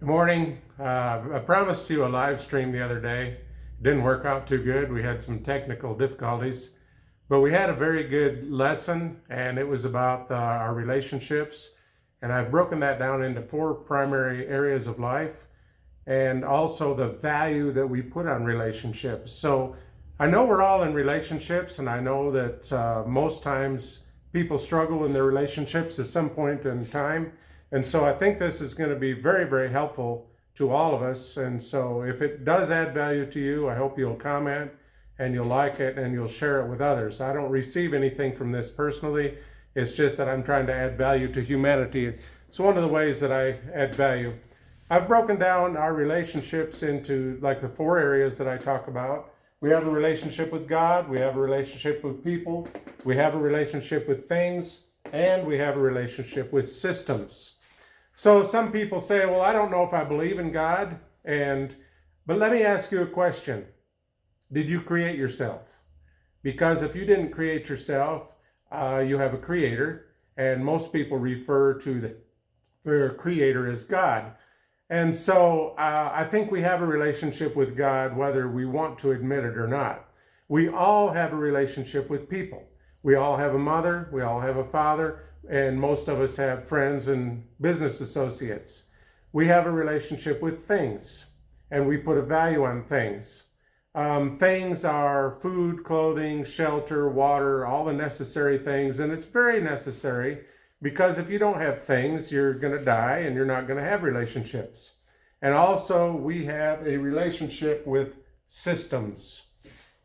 Good morning. I promised you a live stream the other day. It didn't work out too good. We had some technical difficulties, but we had a very good lesson, and it was about our relationships. And I've broken that down into four primary areas of life and also the value that we put on relationships. So I know we're all in relationships, and I know that most times people struggle in their relationships at some point in time. And so I think this is going to be very, very helpful to all of us. And so if it does add value to you, I hope you'll comment and you'll like it and you'll share it with others. I don't receive anything from this personally. It's just that I'm trying to add value to humanity. It's one of the ways that I add value. I've broken down our relationships into like the four areas that I talk about. We have a relationship with God, we have a relationship with people, we have a relationship with things, and we have a relationship with systems. So some people say, well, I don't know if I believe in God, but let me ask you a question. Did you create yourself? Because if you didn't create yourself, you have a creator, and most people refer to their creator as God. And so I think we have a relationship with God, whether we want to admit it or not. We all have a relationship with people. We all have a mother, we all have a father, and most of us have friends and business associates. We have a relationship with things, and we put a value on things. Things are food, clothing, shelter, water, all the necessary things, and it's very necessary because if you don't have things, you're going to die and you're not going to have relationships. And also, we have a relationship with systems.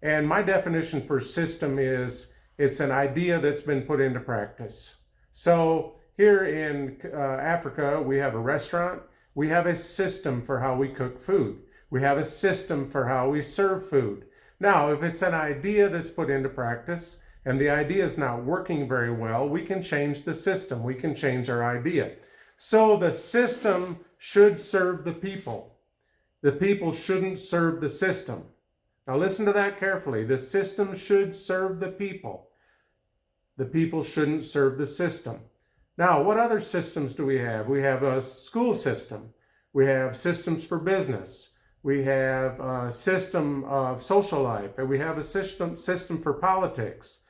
And my definition for system is it's an idea that's been put into practice. So here in Africa, we have a restaurant. We have a system for how we cook food. We have a system for how we serve food. Now, if it's an idea that's put into practice and the idea is not working very well, we can change the system. We can change our idea. So the system should serve the people. The people shouldn't serve the system. Now listen to that carefully. The system should serve the people. The people shouldn't serve the system. Now, what other systems do we have? We have a school system. We have systems for business. We have a system of social life. And we have a system for politics.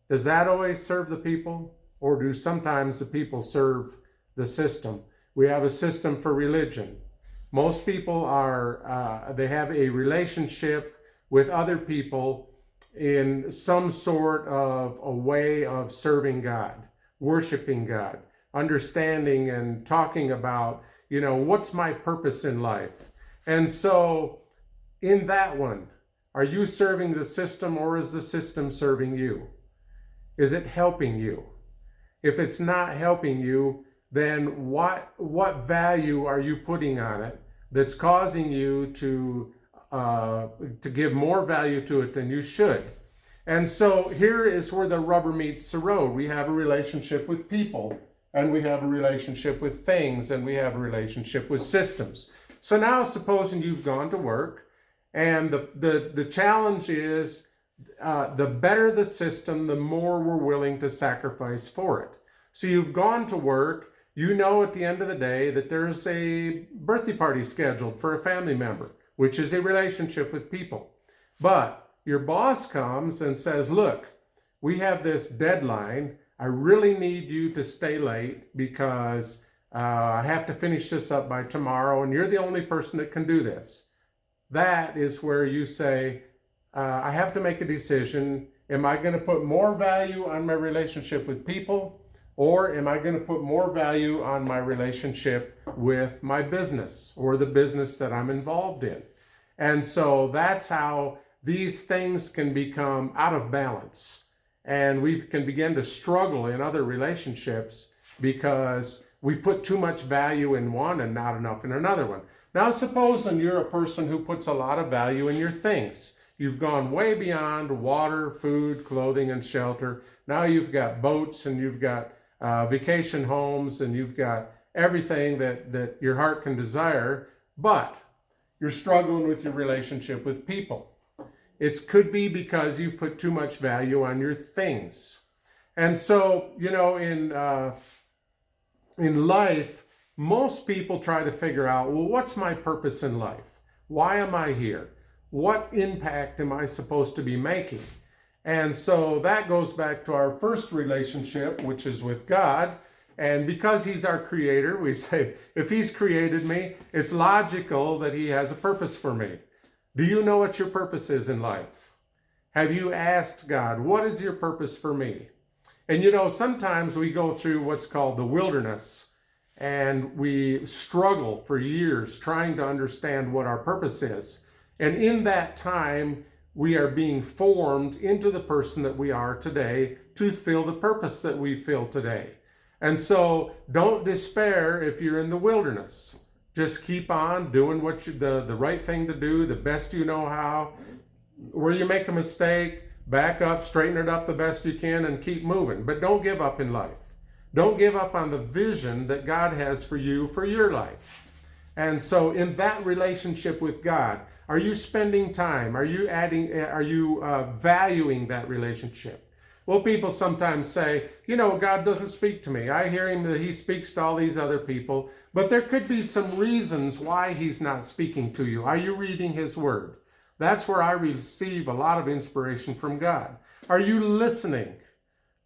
Does that always serve the people? Or do sometimes the people serve the system? We have a system for religion. Most people they have a relationship with other people in some sort of a way of serving God, worshiping God, understanding and talking about, what's my purpose in life? And so in that one, are you serving the system or is the system serving you? Is it helping you? If it's not helping you, then what value are you putting on it that's causing you to give more value to it than you should? And so here is where the rubber meets the road. We have a relationship with people, and we have a relationship with things, and we have a relationship with systems. So now supposing you've gone to work, and the challenge is the better the system, the more we're willing to sacrifice for it. So you've gone to work, at the end of the day that there's a birthday party scheduled for a family member, which is a relationship with people. But your boss comes and says, look, we have this deadline. I really need you to stay late because I have to finish this up by tomorrow, and you're the only person that can do this. That is where you say, I have to make a decision. Am I going to put more value on my relationship with people, or am I going to put more value on my relationship with my business or the business that I'm involved in? And so that's how these things can become out of balance. And we can begin to struggle in other relationships because we put too much value in one and not enough in another one. Now, supposing you're a person who puts a lot of value in your things. You've gone way beyond water, food, clothing, and shelter. Now you've got boats and you've got vacation homes and you've got everything that your heart can desire, but you're struggling with your relationship with people. It could be because you've put too much value on your things. And so, in life, Most people try to figure out, well, what's my purpose in life? Why am I here? What impact am I supposed to be making? And so that goes back to our first relationship, which is with God. And because he's our creator, we say, if he's created me, it's logical that he has a purpose for me. Do you know what your purpose is in life? Have you asked God, what is your purpose for me? And you know, sometimes we go through what's called the wilderness, and we struggle for years trying to understand what our purpose is. And in that time, we are being formed into the person that we are today to fill the purpose that we fill today. And so don't despair if you're in the wilderness. Just keep on doing what the right thing to do, the best you know how. Where you make a mistake, back up, straighten it up the best you can, and keep moving. But don't give up in life. Don't give up on the vision that God has for you for your life. And so in that relationship with God, are you spending time? Are you valuing that relationship? Well, people sometimes say, you know, God doesn't speak to me. I hear him that he speaks to all these other people, but there could be some reasons why he's not speaking to you. Are you reading his word? That's where I receive a lot of inspiration from God. Are you listening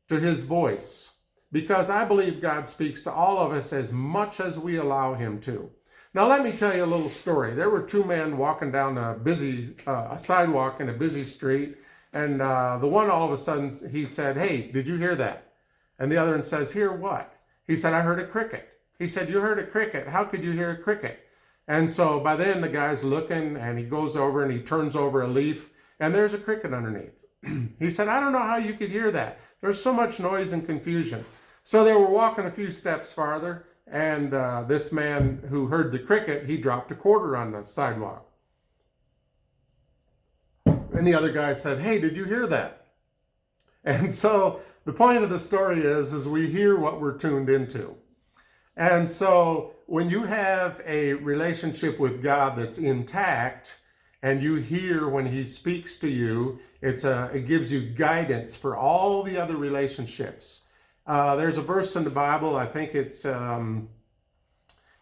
to his voice? Because I believe God speaks to all of us as much as we allow him to. Now, let me tell you a little story. There were two men walking down a sidewalk in a busy street, and the one all of a sudden, he said, hey, did you hear that? And the other one says, hear what? He said, I heard a cricket. He said, you heard a cricket? How could you hear a cricket? And so by then the guy's looking, and he goes over and he turns over a leaf, and there's a cricket underneath. He said, I don't know how you could hear that. There's so much noise and confusion. So they were walking a few steps farther, and this man who heard the cricket, he dropped a quarter on the sidewalk. And the other guy said, hey, did you hear that? And so the point of the story is we hear what we're tuned into. And so when you have a relationship with God that's intact, and you hear when he speaks to you, it gives you guidance for all the other relationships. There's a verse in the Bible, I think it's in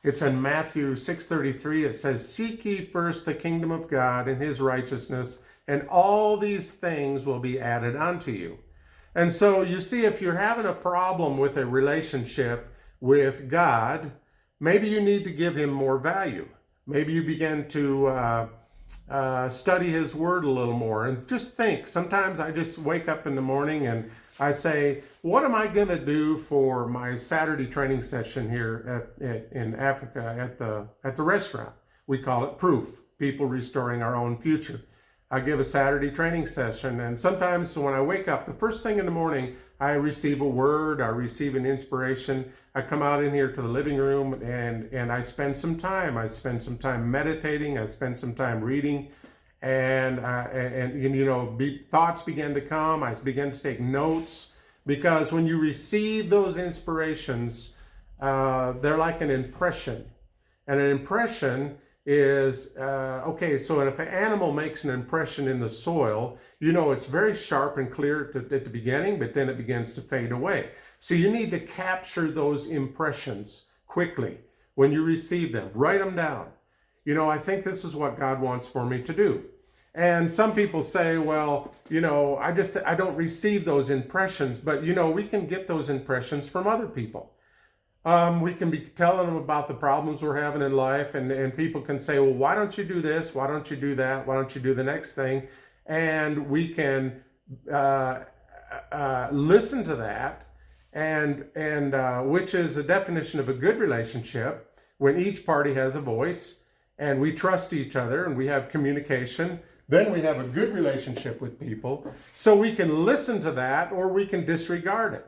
Matthew 6:33. It says, seek ye first the kingdom of God and his righteousness, and all these things will be added unto you. And so you see, if you're having a problem with a relationship with God, maybe you need to give him more value. Maybe you begin to study his word a little more, and just think. Sometimes I just wake up in the morning and I say, what am I going to do for my Saturday training session here in Africa at the restaurant? We call it Proof, People Restoring Our Own Future. I give a Saturday training session, and sometimes when I wake up, the first thing in the morning, I receive a word, I receive an inspiration. I come out in here to the living room and I spend some time. I spend some time meditating. I spend some time reading, and you know, thoughts begin to come. I begin to take notes, because when you receive those inspirations, they're like an impression, and an impression is, okay, so if an animal makes an impression in the soil, you know it's very sharp and clear at the beginning, but then it begins to fade away. So you need to capture those impressions quickly when you receive them. Write them down. You know, I think this is what God wants for me to do. And some people say, well, you know, I don't receive those impressions, but you know, we can get those impressions from other people. We can be telling them about the problems we're having in life, and people can say, well, why don't you do this? Why don't you do that? Why don't you do the next thing? And we can listen to that, and which is a definition of a good relationship, when each party has a voice and we trust each other and we have communication. Then we have a good relationship with people. So we can listen to that, or we can disregard it.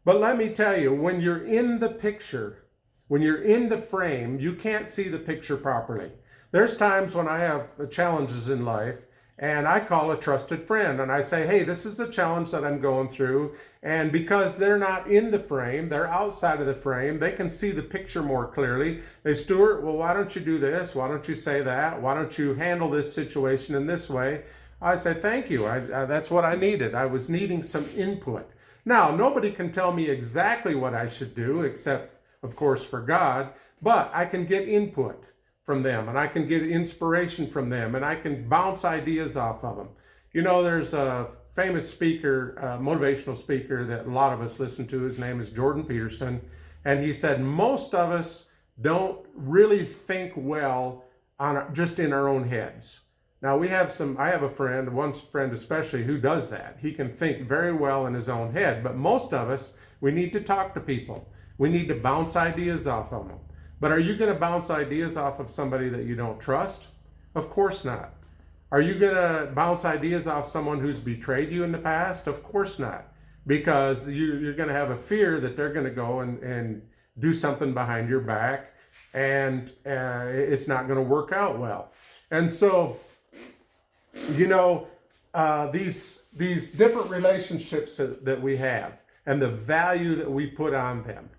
But let me tell you, when you're in the picture, when you're in the frame, you can't see the picture properly. There's times when I have challenges in life, and I call a trusted friend and I say, hey, this is the challenge that I'm going through. And because they're not in the frame, they're outside of the frame, they can see the picture more clearly. They, Stuart, well, why don't you do this? Why don't you say that? Why don't you handle this situation in this way? I say, thank you. That's what I needed. I was needing some input. Now, nobody can tell me exactly what I should do, except, of course, for God. but I can get input from them, and I can get inspiration from them, and I can bounce ideas off of them. You know, there's a famous speaker, motivational speaker that a lot of us listen to. His name is Jordan Peterson. And he said, most of us don't really think well just in our own heads. Now I have a friend, one friend especially, who does that. He can think very well in his own head, but most of us, we need to talk to people. We need to bounce ideas off of them. But are you going to bounce ideas off of somebody that you don't trust? Of course not. Are you going to bounce ideas off someone who's betrayed you in the past? Of course not. Because you're going to have a fear that they're going to go and do something behind your back, and it's not going to work out well. And so, you know, these different relationships that we have and the value that we put on them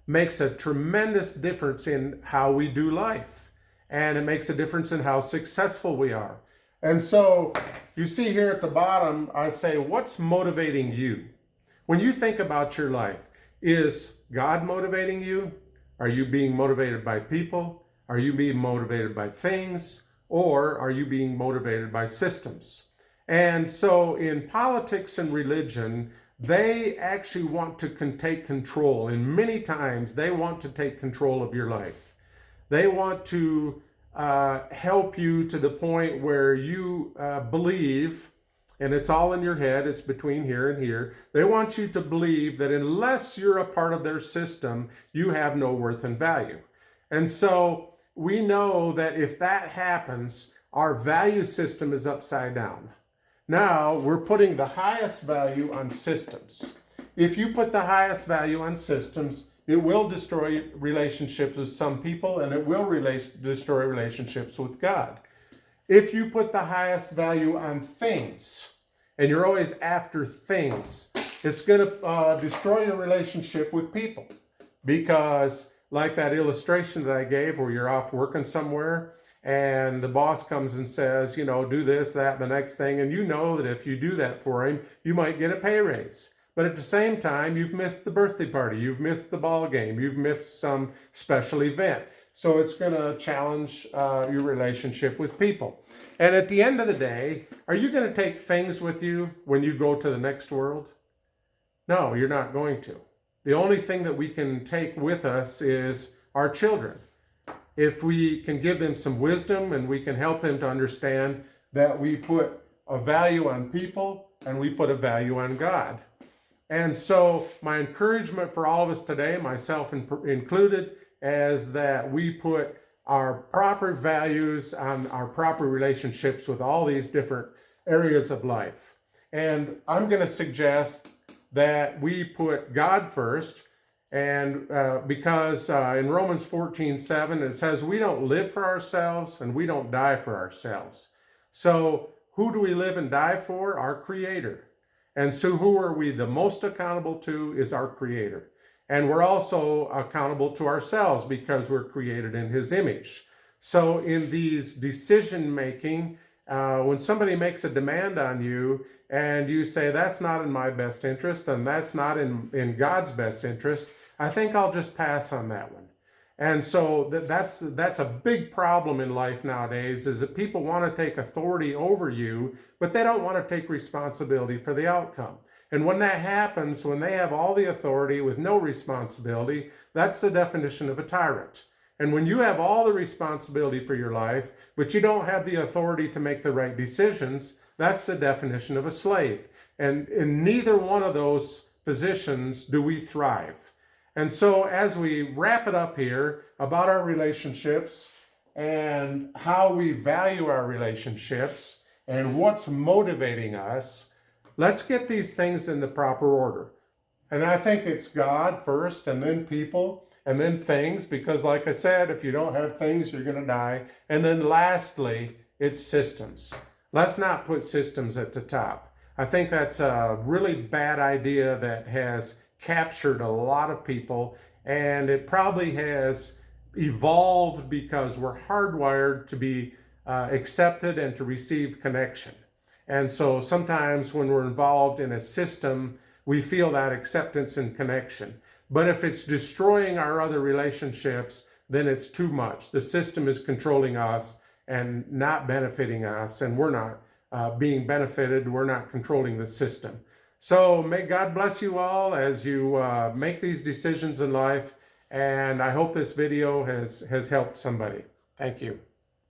makes a tremendous difference in how we do life. And it makes a difference in how successful we are. And so you see here at the bottom, I say, what's motivating you? When you think about your life, is God motivating you? Are you being motivated by people? Are you being motivated by things? Or are you being motivated by systems? And so in politics and religion, they actually want to take control. And many times they want to take control of your life. They want to help you to the point where you believe, and it's all in your head, it's between here and here. They want you to believe that unless you're a part of their system, you have no worth and value. And so we know that if that happens, our value system is upside down. Now we're putting the highest value on systems. If you put the highest value on systems, it will destroy relationships with some people, and it will destroy relationships with God. If you put the highest value on things, and you're always after things, it's going to destroy your relationship with people. Because like that illustration that I gave where you're off working somewhere and the boss comes and says, you know, do this, that, the next thing. And you know that if you do that for him, you might get a pay raise. But at the same time, you've missed the birthday party, you've missed the ball game, you've missed some special event. So it's going to challenge your relationship with people. And at the end of the day, are you going to take things with you when you go to the next world? No, you're not going to. The only thing that we can take with us is our children. If we can give them some wisdom and we can help them to understand that we put a value on people and we put a value on God. And so my encouragement for all of us today, myself included, is that we put our proper values on our proper relationships with all these different areas of life. And I'm going to suggest that we put God first, and because in Romans 14:7 it says we don't live for ourselves and we don't die for ourselves. So who do we live and die for? Our Creator. And so who are we the most accountable to is our Creator. And we're also accountable to ourselves because we're created in His image. So in these decision making, when somebody makes a demand on you and you say, that's not in my best interest and that's not in God's best interest, I think I'll just pass on that one. And so that's a big problem in life nowadays, is that people want to take authority over you, but they don't want to take responsibility for the outcome. And when that happens, when they have all the authority with no responsibility, that's the definition of a tyrant. And when you have all the responsibility for your life, but you don't have the authority to make the right decisions, that's the definition of a slave. And in neither one of those positions do we thrive. And so as we wrap it up here about our relationships and how we value our relationships and what's motivating us, let's get these things in the proper order. And I think it's God first, and then people, and then things, because like I said, if you don't have things, you're going to die. And then lastly, it's systems. Let's not put systems at the top. I think that's a really bad idea that has captured a lot of people, and it probably has evolved because we're hardwired to be accepted and to receive connection. And so sometimes when we're involved in a system, we feel that acceptance and connection. But if it's destroying our other relationships, then it's too much. The system is controlling us and not benefiting us, and we're not being benefited. We're not controlling the system. So may God bless you all as you make these decisions in life, and I hope this video has helped somebody. Thank you.